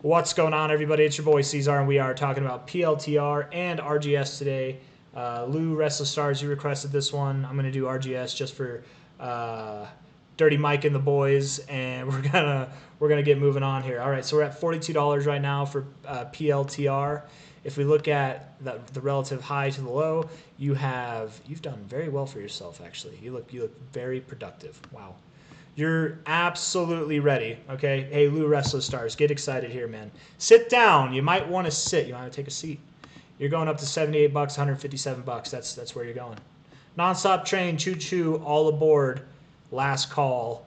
What's going on, everybody? It's your boy C-Zar, and we are talking about PLTR and RGS today. Lou Restless Stars, you requested this one. I'm gonna do RGS just for Dirty Mike and the boys, and we're gonna get moving on here. All right, so we're at $42 right now for PLTR. If we look at the relative high to the low, you've done very well for yourself. Actually, you look very productive. Wow. You're absolutely ready, okay? Hey, Lou Restless Stars, get excited here, man. Sit down. You might want to sit. You might want to take a seat. You're going up to 78 bucks, 157 bucks. That's where you're going. Nonstop train, choo-choo, all aboard. Last call.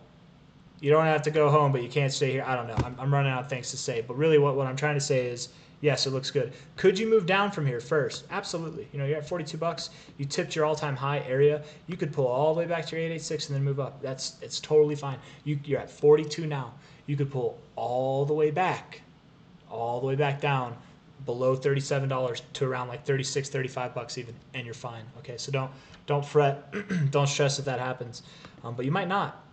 You don't have to go home, but you can't stay here. I don't know. I'm running out of things to say. But really what I'm trying to say is, yes, it looks good. Could you move down from here first? Absolutely. You know, you're at 42 bucks. You tipped your all-time high area. You could pull all the way back to your 886 and then move up. It's totally fine. You're at 42 now. You could pull all the way back down below $37 to around like 36, 35 bucks even, and you're fine. Okay, so don't fret, don't stress if that happens. But you might not.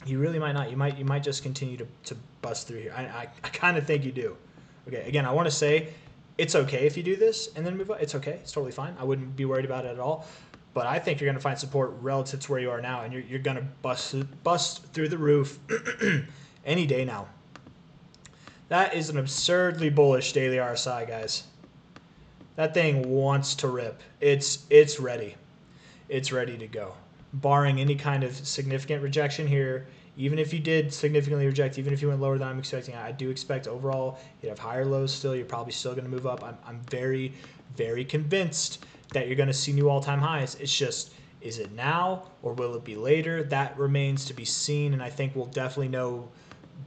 You really might not. You might just continue to bust through here. I kind of think you do. Okay, again, I want to say it's okay if you do this and then move up. It's okay. It's totally fine. I wouldn't be worried about it at all. But I think you're going to find support relative to where you are now, and you're going to bust through the roof any day now. That is an absurdly bullish daily RSI, guys. That thing wants to rip. It's ready. It's ready to go. Barring any kind of significant rejection here, even if you did significantly reject, even if you went lower than I'm expecting, I do expect overall you'd have higher lows still. You're probably still going to move up. I'm very, very convinced that you're going to see new all-time highs. It's just, is it now or will it be later? That remains to be seen, and I think we'll definitely know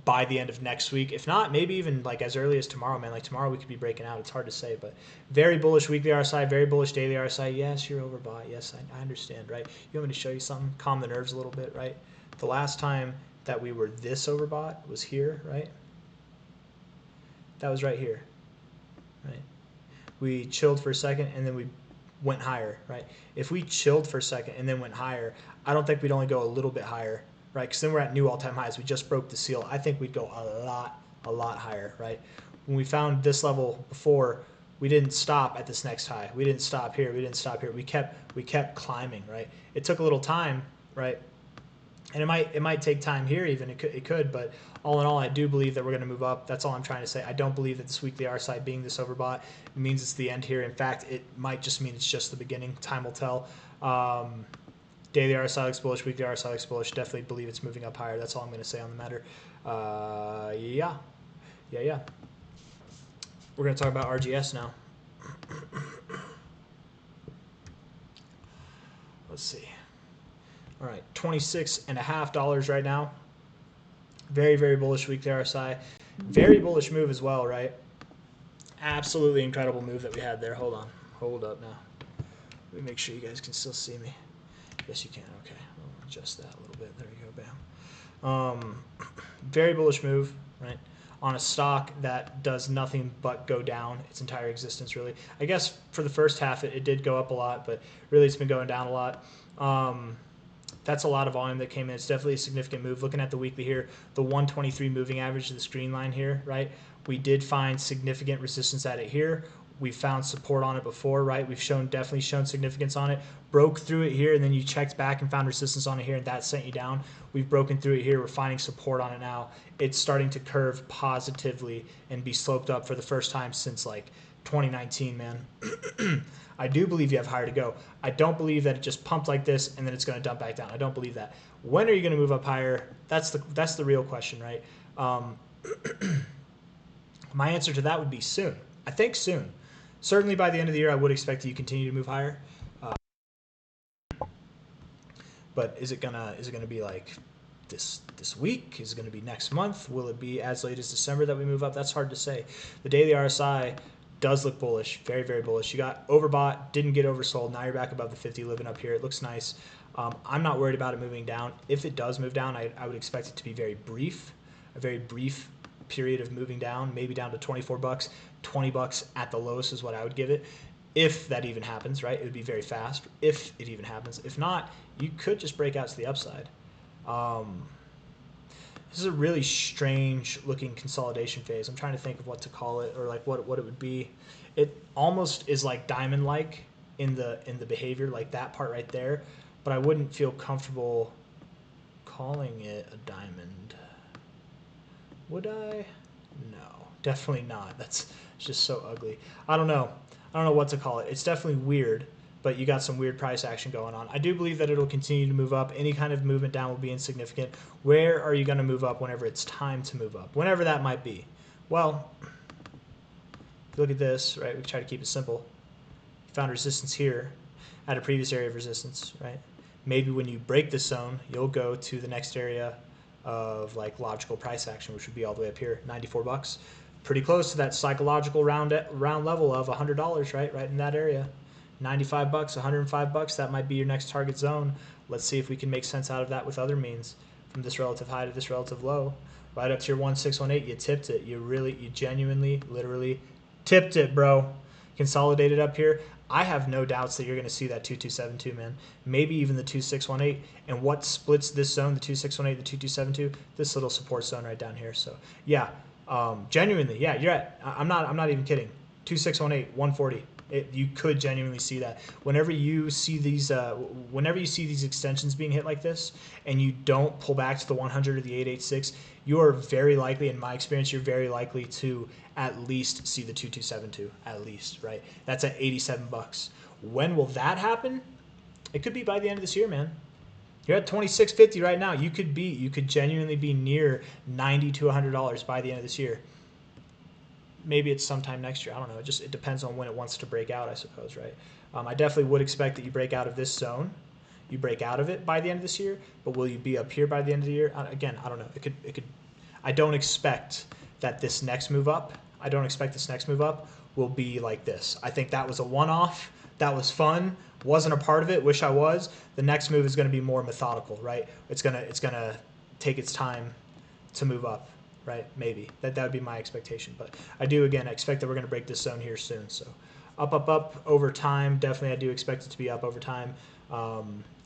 by the end of next week. If not, maybe even like as early as tomorrow, man. Like tomorrow we could be breaking out. It's hard to say, but very bullish weekly RSI, very bullish daily RSI. Yes, you're overbought. Yes, I understand, right? You want me to show you something? Calm the nerves a little bit, right? The last time that we were this overbought was here, right? That was right here, right? We chilled for a second and then we went higher, right? If we chilled for a second and then went higher, I don't think we'd only go a little bit higher, right? Because then we're at new all-time highs. We just broke the seal. I think we'd go a lot higher, right? When we found this level before, we didn't stop at this next high. We didn't stop here. We didn't stop here. We kept climbing, right? It took a little time, right? And it might take time here even. It could, but all in all, I do believe that we're going to move up. That's all I'm trying to say. I don't believe that this weekly RSI being this overbought means it's the end here. In fact, it might just mean it's just the beginning. Time will tell. Daily RSI looks bullish. Weekly RSI looks bullish. Definitely believe it's moving up higher. That's all I'm going to say on the matter. Yeah. We're going to talk about RGS now. Let's see. All right, $26.50 right now. Very, very bullish weekly RSI. Very bullish move as well, right? Absolutely incredible move that we had there. Hold on. Hold up now. Let me make sure you guys can still see me. Yes, you can. Okay. I'll adjust that a little bit. There you go. Bam. Very bullish move, right? On a stock that does nothing but go down its entire existence, really. I guess for the first half, it did go up a lot, but really it's been going down a lot. That's a lot of volume that came in. It's definitely a significant move. Looking at the weekly here, the 123 moving average, the screen line here, right? We did find significant resistance at it here. We found support on it before, right? We've definitely shown significance on it. Broke through it here, and then you checked back and found resistance on it here, and that sent you down. We've broken through it here. We're finding support on it now. It's starting to curve positively and be sloped up for the first time since like 2019, man. I do believe you have higher to go. I don't believe that it just pumped like this and then it's going to dump back down. I don't believe that. When are you going to move up higher? That's the real question, right? My answer to that would be soon. I think soon. Certainly by the end of the year, I would expect you to continue to move higher. But is it gonna be like this week? Is it going to be next month? Will it be as late as December that we move up? That's hard to say. The daily RSI does look bullish, very, very bullish. You got overbought, didn't get oversold. Now you're back above the 50, living up here. It looks nice. I'm not worried about it moving down. If it does move down, I would expect it to be very brief, a very brief period of moving down, maybe down to 24 bucks, 20 bucks at the lowest is what I would give it. If that even happens, right? It would be very fast if it even happens. If not, you could just break out to the upside. This is a really strange looking consolidation phase. I'm trying to think of what to call it, or like what it would be. It almost is like diamond like in the behavior, like that part right there, but I wouldn't feel comfortable calling it a diamond. Would I? No, definitely not. That's just so ugly. I don't know. I don't know what to call it. It's definitely weird, but you got some weird price action going on. I do believe that it'll continue to move up. Any kind of movement down will be insignificant. Where are you going to move up whenever it's time to move up? Whenever that might be. Well, if you look at this, right, we can try to keep it simple. You found resistance here at a previous area of resistance, right? Maybe when you break this zone, you'll go to the next area of like logical price action, which would be all the way up here, 94 bucks. Pretty close to that psychological round level of $100, right? Right in that area. 95 bucks, 105 bucks, that might be your next target zone. Let's see if we can make sense out of that with other means. From this relative high to this relative low, right up to your 1618, you tipped it. You genuinely, literally tipped it, bro. Consolidated up here. I have no doubts that you're going to see that 2272, man. Maybe even the 2618. And what splits this zone, the 2618, the 2272? This little support zone right down here. So yeah, genuinely, yeah, you're at. I'm not even kidding. 2618, 140. You could genuinely see that whenever you see these extensions being hit like this, and you don't pull back to the 100 or the 886, you are very likely, in my experience, you're very likely to at least see the 2272, at least, right? That's at 87 bucks. When will that happen? It could be by the end of this year, man. You're at 2650 right now. You could genuinely be near $90 to $100 by the end of this year. Maybe it's sometime next year. I don't know. It depends on when it wants to break out, I suppose, right? I definitely would expect that you break out of this zone. You break out of it by the end of this year, but will you be up here by the end of the year? Again, I don't know. It could. I don't expect that this next move up. I don't expect this next move up will be like this. I think that was a one-off. That was fun. Wasn't a part of it. Wish I was. The next move is going to be more methodical, right? It's gonna take its time to move up. Right, maybe that would be my expectation, but I do again expect that we're going to break this zone here soon. So up over time, definitely I do expect it to be up over time.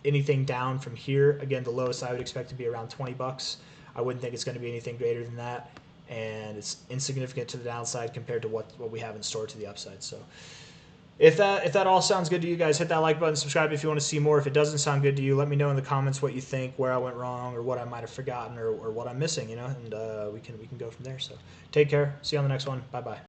Anything down from here, again, the lowest I would expect to be around 20 bucks. I wouldn't think it's going to be anything greater than that, and it's insignificant to the downside compared to what we have in store to the upside. So if that all sounds good to you guys, hit that like button, subscribe if you want to see more. If it doesn't sound good to you, let me know in the comments what you think, where I went wrong, or what I might have forgotten, or what I'm missing, and we can go from there. So take care. See you on the next one. Bye-bye.